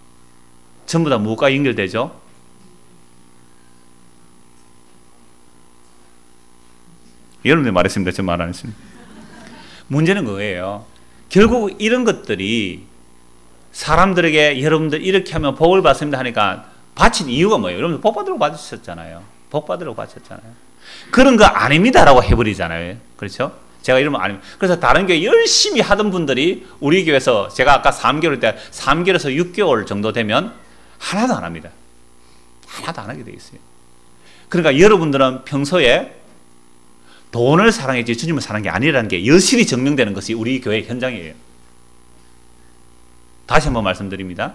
전부 다 무엇과 연결되죠? 여러분들 말했습니다. 저 말 안 했습니다. 문제는 그거예요. 결국 이런 것들이 사람들에게 여러분들 이렇게 하면 복을 받습니다 하니까 바친 이유가 뭐예요? 여러분들 복 받으려고 받으셨잖아요. 복 받으려고 받으셨잖아요. 그런 거 아닙니다라고 해버리잖아요. 그렇죠? 제가 이러면 아닙니다. 그래서 다른 교회 열심히 하던 분들이 우리 교회에서 제가 아까 3개월 때 3개월에서 6개월 정도 되면 하나도 안 합니다. 하나도 안 하게 돼 있어요. 그러니까 여러분들은 평소에 돈을 사랑했지 주님을 사랑한 게 아니라는 게 여실히 증명되는 것이 우리 교회 현장이에요. 다시 한번 말씀드립니다.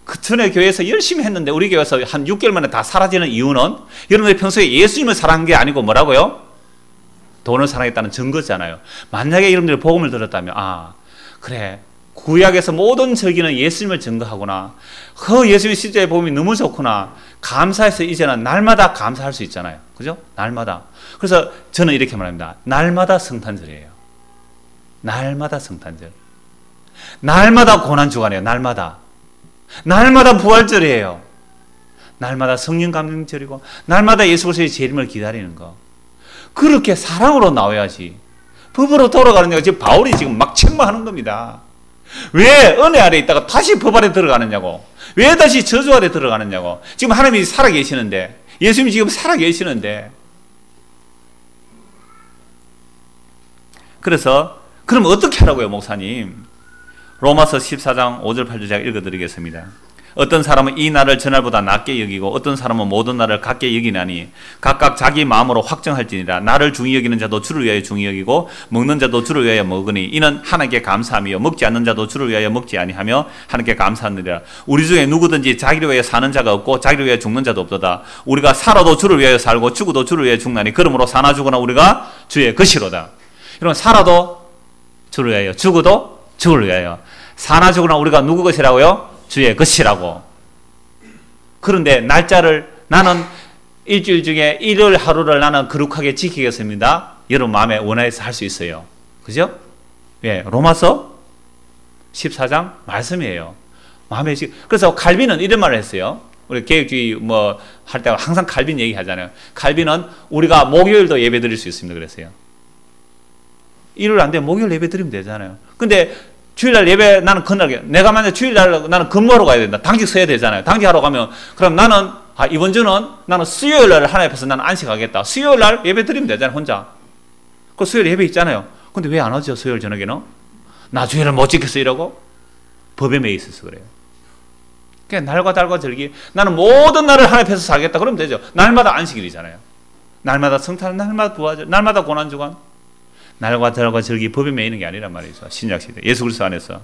그 전에 교회에서 열심히 했는데 우리 교회에서 한 6개월 만에 다 사라지는 이유는 여러분들이 평소에 예수님을 사랑한 게 아니고 뭐라고요? 돈을 사랑했다는 증거잖아요. 만약에 여러분들이 복음을 들었다면 그래 구약에서 모든 절기는 예수님을 증거하구나. 예수님 십자가의 복음이 너무 좋구나. 감사해서 이제는 날마다 감사할 수 있잖아요. 그죠? 날마다. 그래서 저는 이렇게 말합니다. 날마다 성탄절이에요. 날마다 성탄절. 날마다 고난주간이에요. 날마다 부활절이에요. 날마다 성령 감동절이고 날마다 예수 그리스도의 재림을 기다리는 거. 그렇게 사랑으로 나와야지. 법으로 돌아가는 게 지금 바울이 지금 막 책망하는 겁니다. 왜 은혜 아래 있다가 다시 법 아래 들어가느냐고. 왜 다시 저주 아래 들어가느냐고. 지금 하나님이 살아계시는데 예수님이 지금 살아계시는데. 그래서 그럼 어떻게 하라고요 목사님? 로마서 14장 5절 8절 제가 읽어드리겠습니다. 어떤 사람은 이 날을 전날보다 낮게 여기고 어떤 사람은 모든 날을 같게 여기나니 각각 자기 마음으로 확정할지니라. 나를 중히 여기는 자도 주를 위하여 중히 여기고 먹는 자도 주를 위하여 먹으니 이는 하나님께 감사하며 먹지 않는 자도 주를 위하여 먹지 아니하며 하나님께 감사하느니라. 우리 중에 누구든지 자기를 위하여 사는 자가 없고 자기를 위하여 죽는 자도 없도다. 우리가 살아도 주를 위하여 살고 죽어도 주를 위하여 죽나니 그러므로 사나 죽으나 우리가 주의 것이로다. 여러분 살아도 주를 위하여 죽어도 주를 위하여 사나 죽으나 우리가 누구 것이라고요? 주의 것이라고. 그런데 날짜를 나는 일주일 중에 일요일 하루를 나는 거룩하게 지키겠습니다. 여러분 마음에 원해서 할 수 있어요. 그죠? 예, 로마서 14장 말씀이에요. 마음에 그래서 칼빈은 이런 말을 했어요. 우리 개혁주의 할 때 항상 칼빈 얘기하잖아요. 칼빈은 우리가 목요일도 예배 드릴 수 있습니다. 그랬어요. 일요일 안 되면 목요일 예배 드리면 되잖아요. 근데 주일날 예배 나는 그날 내가 만약 주일날 나는 근무하러 가야 된다. 당직 서야 되잖아요. 당직하러 가면 그럼 나는 이번 주는 나는 수요일날 하나님 앞에서 나는 안식하겠다. 수요일날 예배 드리면 되잖아요. 혼자. 그 수요일 예배 있잖아요. 근데 왜 안 하죠? 수요일 저녁에는? 나 주일을 못 지켰어 이러고? 법에 매여 있어서 그래요. 그냥 날과 달과 절기 나는 모든 날을 하나님 앞에서 살겠다. 그러면 되죠. 날마다 안식일이잖아요. 날마다 성탄, 날마다 부활절, 날마다 고난주간. 날과 달과 절기 법에 매이는 게 아니란 말이죠. 신약시대 예수 그리스도 안에서.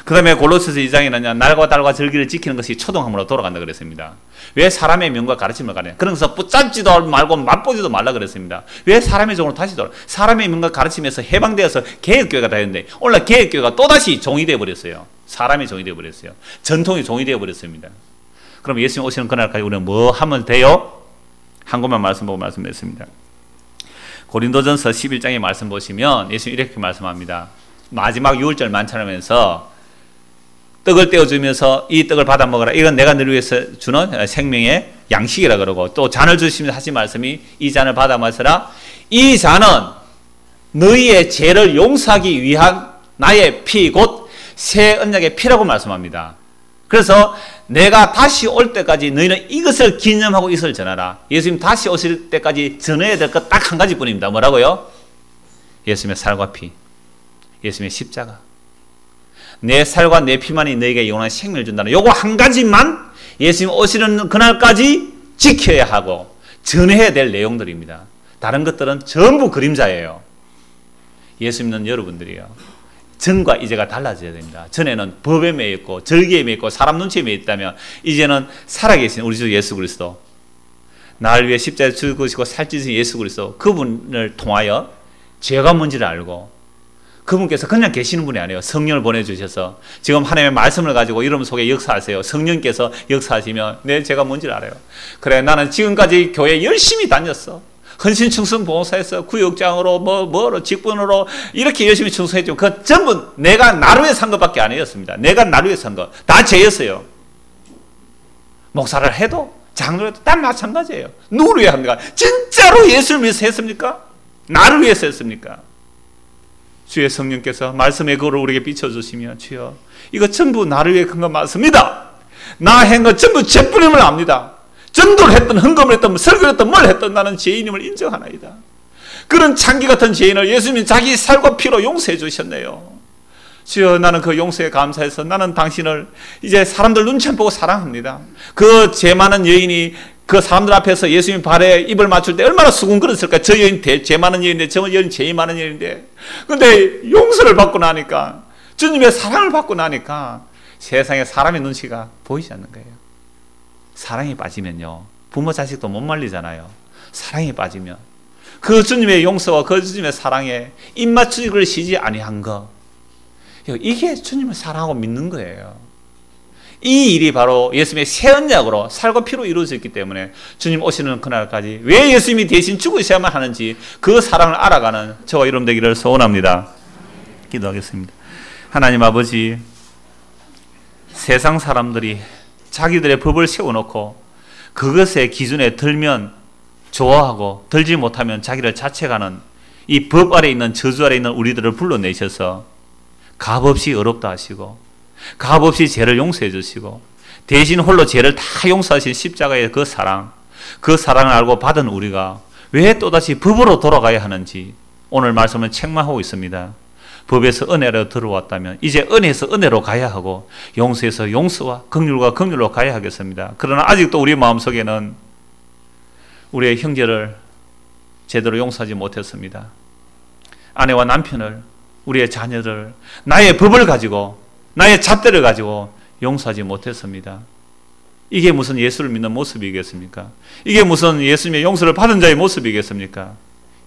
그 다음에 골로새서 2장에는요, 날과 달과 절기를 지키는 것이 초등학문으로 돌아간다 그랬습니다. 왜 사람의 명과 가르침을 가냐? 그러면서 붙잡지도 말고 맛보지도 말라 그랬습니다. 왜 사람의 종으로 다시 돌아? 사람의 명과 가르침에서 해방되어서 개혁교회가 되었는데 오늘 개혁교회가 또다시 종이 되어버렸어요. 사람의 종이 되어버렸어요. 전통의 종이 되어버렸습니다. 그럼 예수님 오시는 그날까지 우리는 뭐 하면 돼요? 한 것만 말씀 보고 말씀드렸습니다. 고린도전서 11장의 말씀 보시면 예수님 이렇게 말씀합니다. 마지막 유월절 만찬하면서 떡을 떼어주면서 이 떡을 받아 먹어라. 이건 내가 너를 위해서 주는 생명의 양식이라 그러고, 또 잔을 주시면서 하신 말씀이 이 잔을 받아 마셔라. 이 잔은 너희의 죄를 용서하기 위한 나의 피 곧 새 언약의 피라고 말씀합니다. 그래서 내가 다시 올 때까지 너희는 이것을 기념하고 이것을 전하라. 예수님 다시 오실 때까지 전해야 될 것 딱 한 가지뿐입니다. 뭐라고요? 예수님의 살과 피, 예수님의 십자가. 내 살과 내 피만이 너에게 영원한 생명을 준다는 요거 한 가지만 예수님 오시는 그날까지 지켜야 하고 전해야 될 내용들입니다. 다른 것들은 전부 그림자예요. 예수님은 여러분들이요, 전과 이제가 달라져야 됩니다. 전에는 법에 매여 있고 절기에 매여 있고 사람 눈치에 매여 있다면, 이제는 살아계신 우리 주 예수 그리스도, 나를 위해 십자가에 죽으시고 살찌신 예수 그리스도, 그분을 통하여 죄가 뭔지를 알고, 그분께서 그냥 계시는 분이 아니에요. 성령을 보내주셔서 지금 하나님의 말씀을 가지고 여러분 속에 역사하세요. 성령께서 역사하시면 내 죄가 뭔지를 알아요. 그래, 나는 지금까지 교회 열심히 다녔어. 헌신충성 봉사해서 구역장으로 뭐로 직분으로 이렇게 열심히 충성했지만 그 전부 내가 나를 위해 산 것밖에 아니었습니다. 내가 나를 위해 산 것 다 죄였어요. 목사를 해도 장로를 해도 다 마찬가지예요. 누구를 위해 합니까? 진짜로 예수를 위해서 했습니까? 나를 위해서 했습니까? 주의 성령께서 말씀의 거를 우리에게 비춰주시면, 주여 이거 전부 나를 위해 큰 거 맞습니다. 나 한 거 전부 죄뿐임을 압니다. 전도를 했던, 헌금을 했던, 설교를 했던, 뭘 했던 나는 죄인임을 인정하나이다. 그런 창기 같은 죄인을 예수님이 자기 살과 피로 용서해 주셨네요. 주여, 나는 그 용서에 감사해서 나는 당신을 이제 사람들 눈치 안 보고 사랑합니다. 그 죄 많은 여인이 그 사람들 앞에서 예수님 발에 입을 맞출 때 얼마나 수군거렸을까. 저 여인 죄 많은 여인인데, 저 여인 죄 많은 여인인데, 근데 용서를 받고 나니까, 주님의 사랑을 받고 나니까 세상에 사람의 눈치가 보이지 않는 거예요. 사랑이 빠지면요, 부모 자식도 못 말리잖아요. 사랑이 빠지면 그 주님의 용서와 그 주님의 사랑에 입맞추기를 쉬지 아니한 거, 이게 주님을 사랑하고 믿는 거예요. 이 일이 바로 예수님의 새 언약으로 살과 피로 이루어졌기 때문에 주님 오시는 그날까지 왜 예수님이 대신 죽으셔야만 하는지 그 사랑을 알아가는 저와 여러분 되기를 소원합니다. 기도하겠습니다. 하나님 아버지, 세상 사람들이 자기들의 법을 세워놓고 그것의 기준에 들면 좋아하고 들지 못하면 자기를 자책하는 이 법 아래 있는, 저주 아래 있는 우리들을 불러내셔서 값없이 어렵다 하시고 값없이 죄를 용서해 주시고 대신 홀로 죄를 다 용서하신 십자가의 그 사랑, 그 사랑을 알고 받은 우리가 왜 또다시 법으로 돌아가야 하는지 오늘 말씀은 책망하고 있습니다. 법에서 은혜로 들어왔다면 이제 은혜에서 은혜로 가야 하고 용서에서 용서와 긍휼과 긍휼로 가야 하겠습니다. 그러나 아직도 우리 마음속에는 우리의 형제를 제대로 용서하지 못했습니다. 아내와 남편을, 우리의 자녀를 나의 법을 가지고, 나의 잣대를 가지고 용서하지 못했습니다. 이게 무슨 예수를 믿는 모습이겠습니까? 이게 무슨 예수님의 용서를 받은 자의 모습이겠습니까?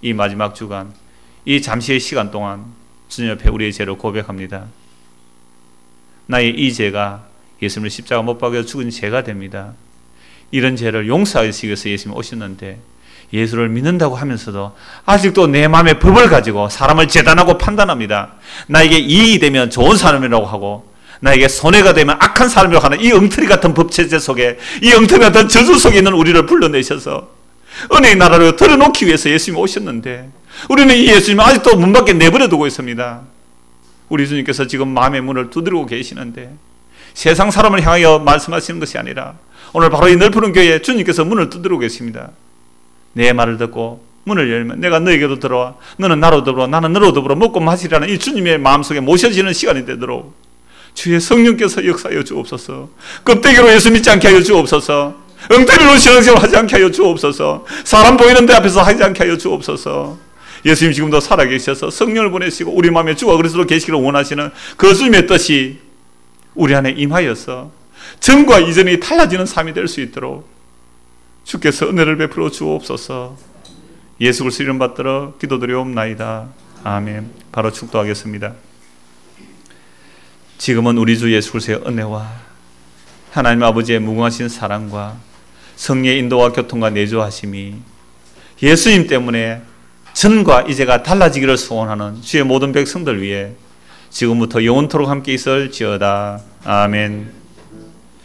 이 마지막 주간, 이 잠시의 시간 동안 주님 옆에 우리의 죄를 고백합니다. 나의 이 죄가 예수님을 십자가 못 박여 죽은 죄가 됩니다. 이런 죄를 용서하시기 위해서 예수님이 오셨는데 예수를 믿는다고 하면서도 아직도 내 마음의 법을 가지고 사람을 재단하고 판단합니다. 나에게 이익이 되면 좋은 사람이라고 하고 나에게 손해가 되면 악한 사람이라고 하는 이 엉터리 같은 법체제 속에, 이 엉터리 같은 저주 속에 있는 우리를 불러내셔서 은혜의 나라를 들어놓기 위해서 예수님이 오셨는데 우리는 이 예수님을 아직도 문 밖에 내버려 두고 있습니다. 우리 주님께서 지금 마음의 문을 두드리고 계시는데 세상 사람을 향하여 말씀하시는 것이 아니라 오늘 바로 이 넓은 교회에 주님께서 문을 두드리고 계십니다. 내 말을 듣고 문을 열면 내가 너에게도 들어와, 너는 나로 더불어, 나는 너로 더불어 먹고 마시라는 이 주님의 마음속에 모셔지는 시간이 되도록 주의 성령께서 역사하여 주옵소서. 껍데기로 예수 믿지 않게 하여 주옵소서. 엉터리로 신앙생활 하지 않게 하여 주옵소서. 사람 보이는 데 앞에서 하지 않게 하여 주옵소서. 예수님 지금도 살아계셔서 성령을 보내시고 우리 마음에 주와 그리스도로 계시기를 원하시는 그 주님의 뜻이 우리 안에 임하여서 전과 이전이 달라지는 삶이 될 수 있도록 주께서 은혜를 베풀어 주옵소서. 예수 그리스도 이름 받들어 기도드리옵나이다. 아멘. 바로 축도하겠습니다. 지금은 우리 주 예수 그리스도의 은혜와 하나님 아버지의 무궁하신 사랑과 성령의 인도와 교통과 내주하심이 예수님 때문에 전과 이제가 달라지기를 소원하는 주의 모든 백성들 위해 지금부터 영원토록 함께 있을지어다. 아멘.